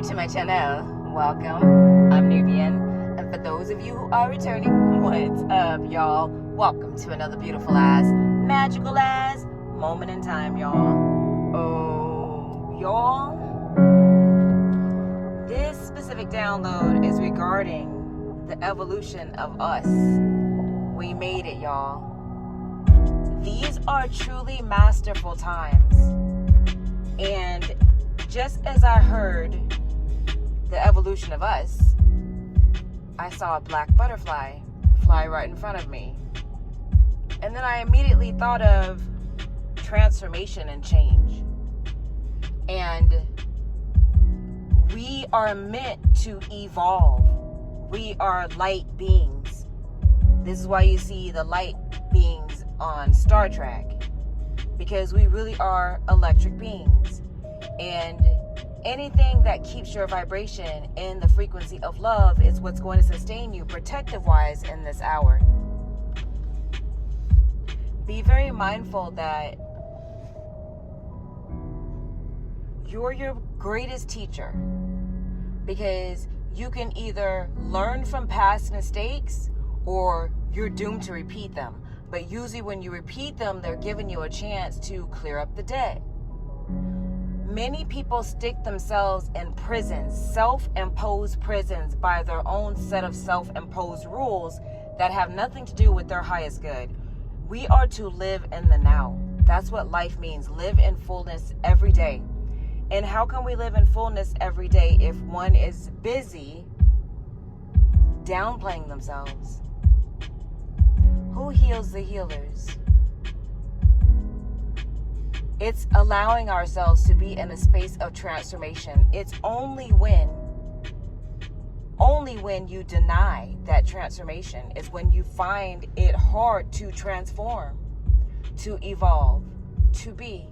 to my channel. Welcome. I'm Nubian. And for those of you who are returning, what's up, y'all? Welcome to another beautiful ass, magical ass moment in time, y'all. Oh, y'all. This specific download is regarding the evolution of us. We made it, y'all. These are truly masterful times. And just as I heard the evolution of us, I saw a black butterfly fly right in front of me. And then I immediately thought of transformation and change. And we are meant to evolve. We are light beings. This is why you see the light beings on Star Trek, because we really are electric beings. And anything that keeps your vibration in the frequency of love is what's going to sustain you protective wise in this hour. Be very mindful that you're your greatest teacher, because you can either learn from past mistakes or you're doomed to repeat them. But usually when you repeat them, they're giving you a chance to clear up the debt. Many people stick themselves in prisons, self-imposed prisons, by their own set of self-imposed rules that have nothing to do with their highest good. We are to live in the now. That's what life means. Live in fullness every day. And how can we live in fullness every day if one is busy downplaying themselves? Who heals the healers? It's allowing ourselves to be in a space of transformation. It's only when you deny that transformation is when you find it hard to transform, to evolve, to be.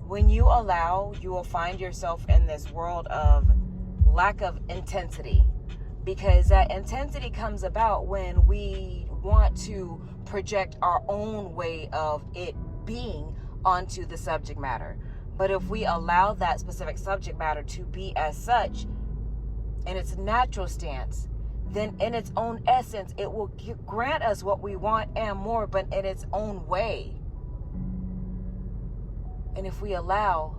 When you allow, you will find yourself in this world of lack of intensity, because that intensity comes about when we want to project our own way of it being onto the subject matter. But if we allow that specific subject matter to be as such in its natural stance, then in its own essence, it will grant us what we want and more, but in its own way. And if we allow,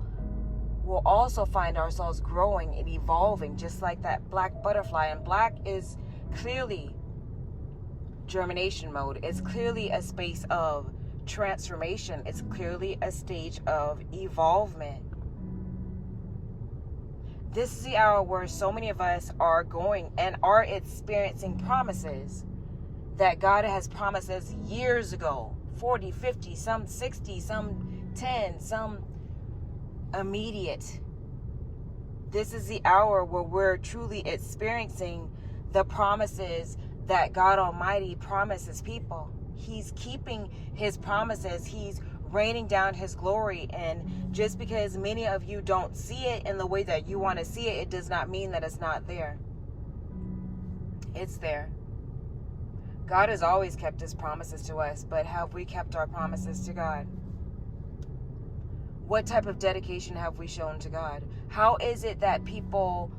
we'll also find ourselves growing and evolving, just like that black butterfly. And black is clearly germination mode. It's clearly a space of transformation. It's clearly a stage of evolvement. This is the hour where so many of us are going and are experiencing promises that God has promised us years ago, 40, 50, some 60, some 10, some immediate. This is the hour where we're truly experiencing the promises that God Almighty promises people. He's keeping his promises. He's raining down his glory. And just because many of you don't see it in the way that you want to see it, it does not mean that it's not there. It's there. God has always kept his promises to us, but have we kept our promises to God? What type of dedication have we shown to God? How is it that people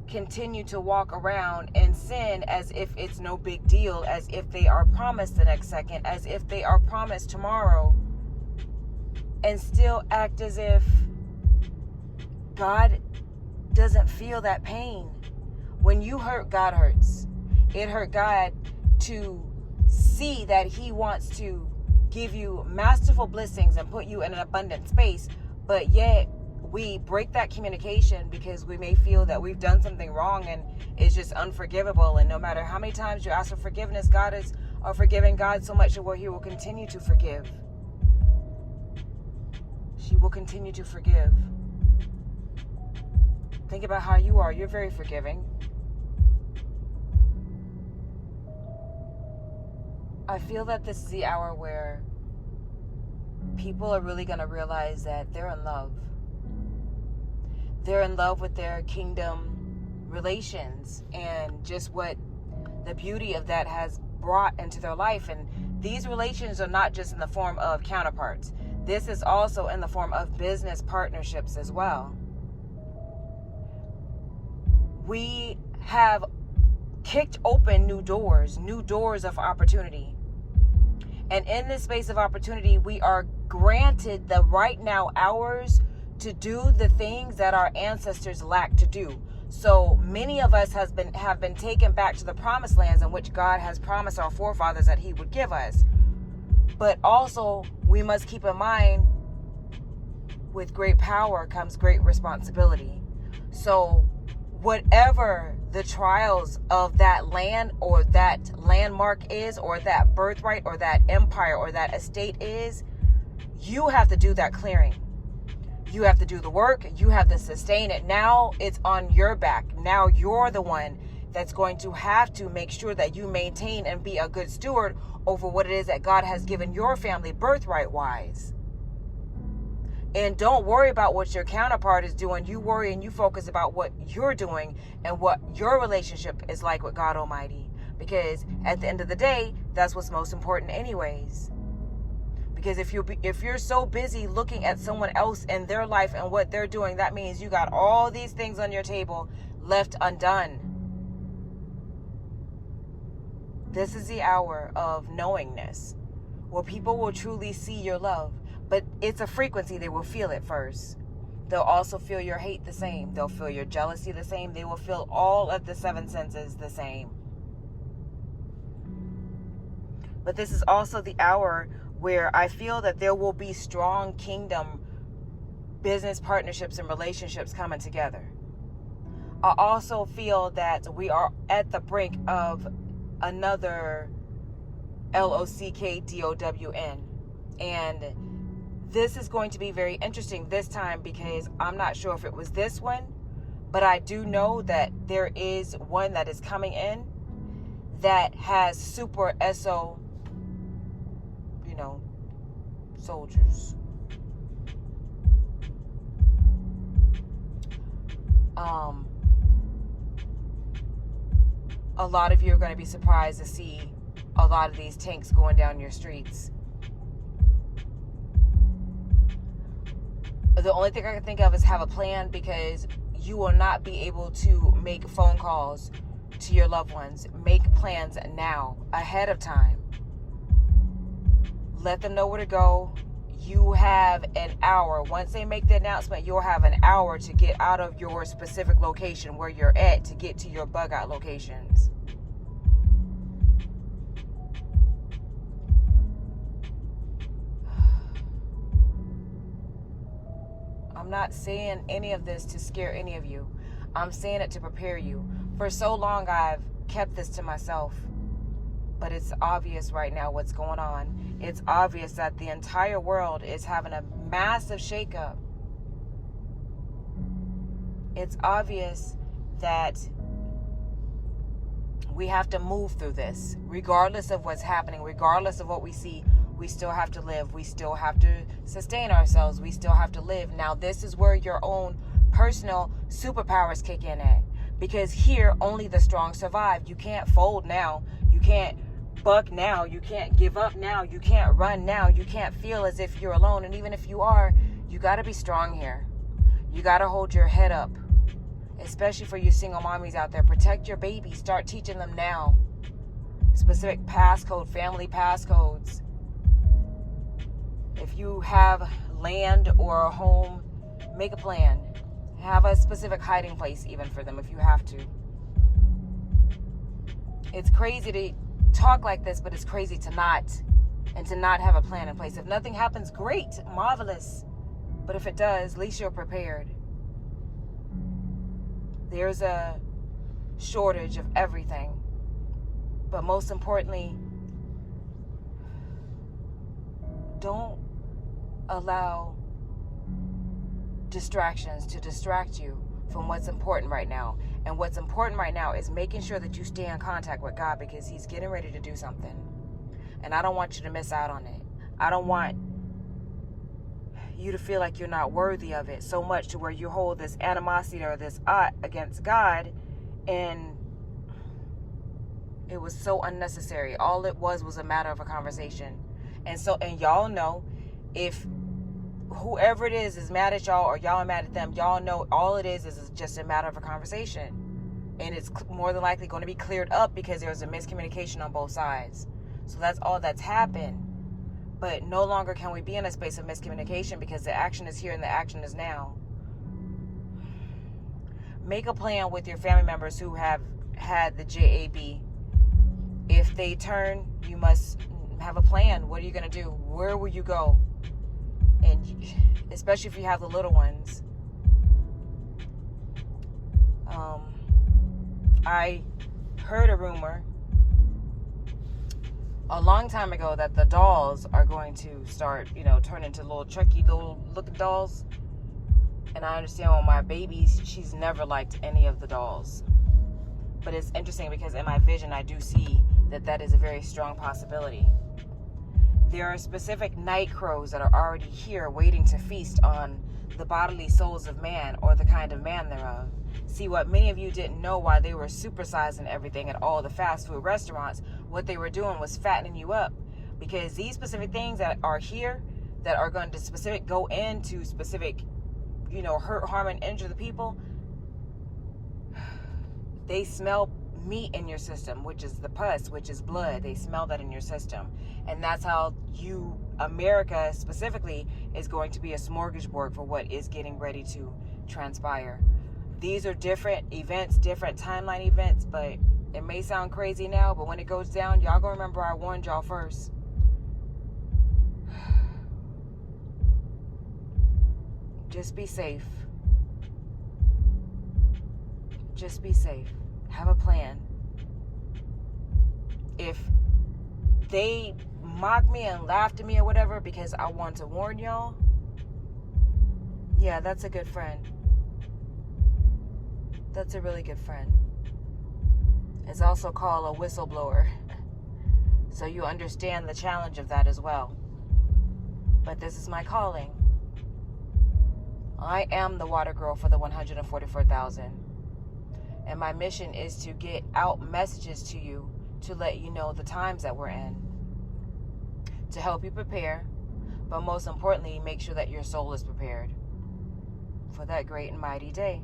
continue to walk around and sin as if it's no big deal, as if they are promised the next second, as if they are promised tomorrow, and still act as if God doesn't feel that pain? When you hurt, God hurts. It hurt God to see that he wants to give you masterful blessings and put you in an abundant space, but yet we break that communication because we may feel that we've done something wrong and it's just unforgivable. And no matter how many times you ask for forgiveness, God is a forgiving God, so much where he will continue to forgive. She will continue to forgive. Think about how you are. You're very forgiving. I feel that this is the hour where people are really going to realize that they're in love. They're in love with their kingdom relations and just what the beauty of that has brought into their life. And these relations are not just in the form of counterparts. This is also in the form of business partnerships as well. we have kicked open new doors of opportunity. And in this space of opportunity, we are granted the right now hours to do the things that our ancestors lacked to do. So many of us have been taken back to the promised lands in which God has promised our forefathers that he would give us. But also, we must keep in mind, with great power comes great responsibility. So whatever the trials of that land or that landmark is, or that birthright or that empire or that estate is, you have to do that clearing. You have to do the work. You have to sustain it. Now it's on your back. Now you're the one that's going to have to make sure that you maintain and be a good steward over what it is that God has given your family birthright wise. And don't worry about what your counterpart is doing. You worry and you focus about what you're doing and what your relationship is like with God Almighty. Because at the end of the day, that's what's most important anyways. Because if you're so busy looking at someone else and their life and what they're doing, that means you got all these things on your table left undone. This is the hour of knowingness, where people will truly see your love. But it's a frequency. They will feel it first. They'll also feel your hate the same. They'll feel your jealousy the same. They will feel all of the seven senses the same. But this is also the hour where I feel that there will be strong kingdom business partnerships and relationships coming together. I also feel that we are at the brink of another LOCKDOWN. And this is going to be very interesting this time, because I'm not sure if it was this one, but I do know that there is one that is coming in that has super SO, soldiers. A lot of you are going to be surprised to see a lot of these tanks going down your streets. The only thing I can think of is have a plan, because you will not be able to make phone calls to your loved ones. Make plans now, ahead of time. Let them know where to go. You have an hour. Once they make the announcement, you'll have an hour to get out of your specific location where you're at to get to your bug out locations. I'm not saying any of this to scare any of you. I'm saying it to prepare you. For so long, I've kept this to myself. But it's obvious right now what's going on. It's obvious that the entire world is having a massive shakeup. It's obvious that we have to move through this. Regardless of what's happening, regardless of what we see, we still have to live. We still have to sustain ourselves. We still have to live. Now, this is where your own personal superpowers kick in at. Because here, only the strong survive. You can't fold now. You can't buck now. You can't give up now. You can't run now. You can't feel as if you're alone. And even if you are, you got to be strong here. You got to hold your head up. Especially for you single mommies out there. Protect your babies. Start teaching them now. Specific passcode, family passcodes. If you have land or a home, make a plan. Have a specific hiding place even for them if you have to. It's crazy to talk like this, but it's crazy to not have a plan in place. If nothing happens, great, marvelous. But if it does, at least you're prepared. There's a shortage of everything. But most importantly, don't allow distractions to distract you from what's important right now. And what's important right now is making sure that you stay in contact with God, because he's getting ready to do something. And I don't want you to miss out on it. I don't want you to feel like you're not worthy of it so much to where you hold this animosity or this against God, and it was so unnecessary. All it was a matter of a conversation. And y'all know, if whoever it is mad at y'all or y'all are mad at them, y'all know all it is just a matter of a conversation. And it's more than likely going to be cleared up because there was a miscommunication on both sides. So that's all that's happened. But no longer can we be in a space of miscommunication because the action is here and the action is now. Make a plan with your family members who have had the JAB. If they turn, you must have a plan. What are you going to do? Where will you go? And especially if you have the little ones. I heard a rumor a long time ago that the dolls are going to start, turn into little Chucky doll looking dolls. And I understand with my baby, she's never liked any of the dolls. But it's interesting because in my vision, I do see that is a very strong possibility. There are specific night crows that are already here waiting to feast on the bodily souls of man, or the kind of man thereof. See, what many of you didn't know, while they were supersizing everything at all the fast food restaurants, what they were doing was fattening you up. Because these specific things that are here, that are going to go into specific, hurt, harm, and injure the people, they smell meat in your system, which is the pus, which is blood. They smell that in your system. And that's how America specifically, is going to be a smorgasbord for what is getting ready to transpire. These are different events, different timeline events, but it may sound crazy now, but when it goes down, y'all gonna remember I warned y'all first. Just be safe. Just be safe. Have a plan. If they mock me and laugh at me or whatever because I want to warn y'all, yeah, that's a good friend. That's a really good friend. It's also called a whistleblower. So you understand the challenge of that as well. But this is my calling. I am the water girl for the 144,000. And my mission is to get out messages to you to let you know the times that we're in. To help you prepare, but most importantly, make sure that your soul is prepared for that great and mighty day.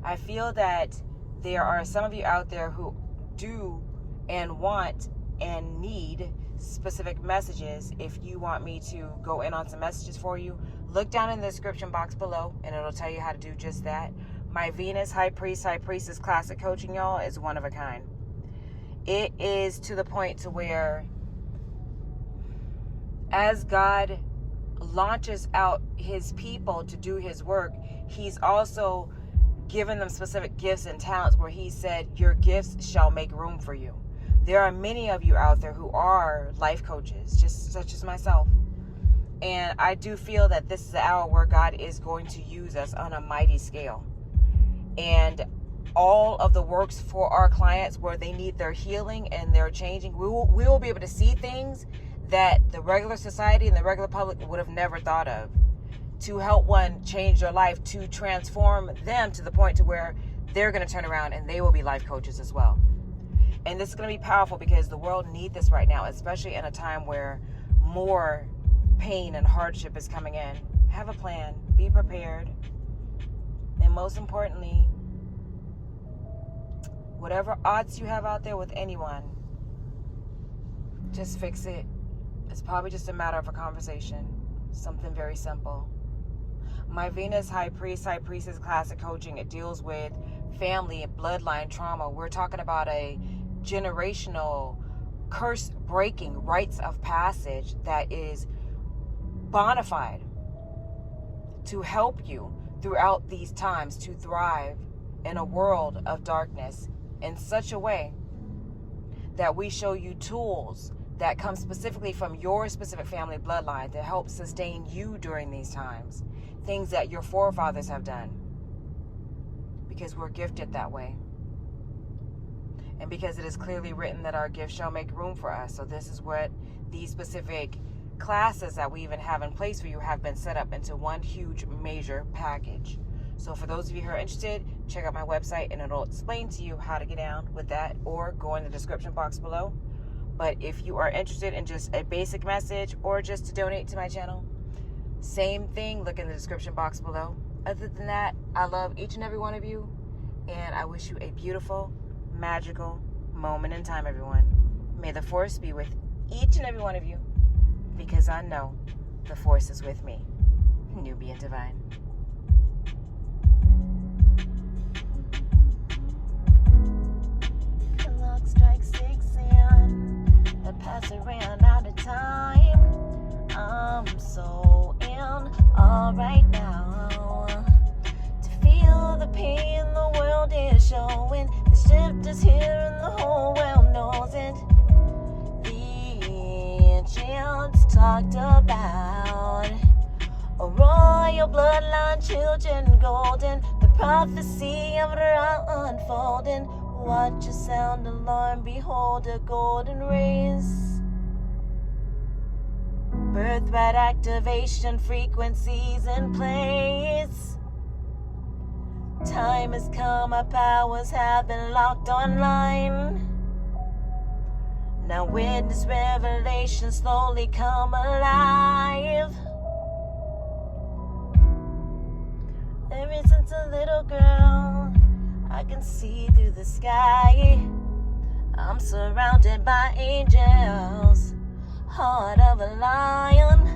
I feel that there are some of you out there who do and want and need specific messages. If you want me to go in on some messages for you, look down in the description box below and it'll tell you how to do just that. My Venus High Priestess Classic Coaching, y'all, is one of a kind. It is to the point to where as God launches out his people to do his work, he's also given them specific gifts and talents where he said, your gifts shall make room for you. There are many of you out there who are life coaches, just such as myself. And I do feel that this is the hour where God is going to use us on a mighty scale. And all of the works for our clients where they need their healing and their changing, we will be able to see things that the regular society and the regular public would have never thought of, to help one change their life, to transform them to the point to where they're going to turn around and they will be life coaches as well. And this is going to be powerful because the world needs this right now, especially in a time where more pain and hardship is coming in. Have a plan, be prepared, and most importantly, whatever odds you have out there with anyone, just fix it. It's probably just a matter of a conversation. Something very simple. My Venus High Priestess Classic Coaching, it deals with family and bloodline trauma. We're talking about a generational curse-breaking rites of passage that is bona fide to help you throughout these times to thrive in a world of darkness in such a way that we show you tools that come specifically from your specific family bloodline to help sustain you during these times. Things that your forefathers have done. Because we're gifted that way. And because it is clearly written that our gifts shall make room for us. So this is what these specific classes that we even have in place for you have been set up into one huge major package. So for those of you who are interested, check out my website and it'll explain to you how to get down with that, or go in the description box below. But if you are interested in just a basic message or just to donate to my channel, same thing, look in the description box below. Other than that, I love each and every one of you. And I wish you a beautiful, magical moment in time, everyone. May the force be with each and every one of you, because I know the force is with me. Nubian Divine. The clock strikes 6 and the passing ran out of time. I'm so in all right now to feel the pain the world is showing. The shift is here and the whole world knows it. The ancients talked about a royal bloodline, children golden, the prophecy of Ra unfolding. Watch a sound alarm, behold a golden race. Birthright activation, frequencies in place. Time has come, our powers have been locked online. Now witness revelation slowly come alive. Ever since a little girl, I can see through the sky. I'm surrounded by angels, heart of a lion.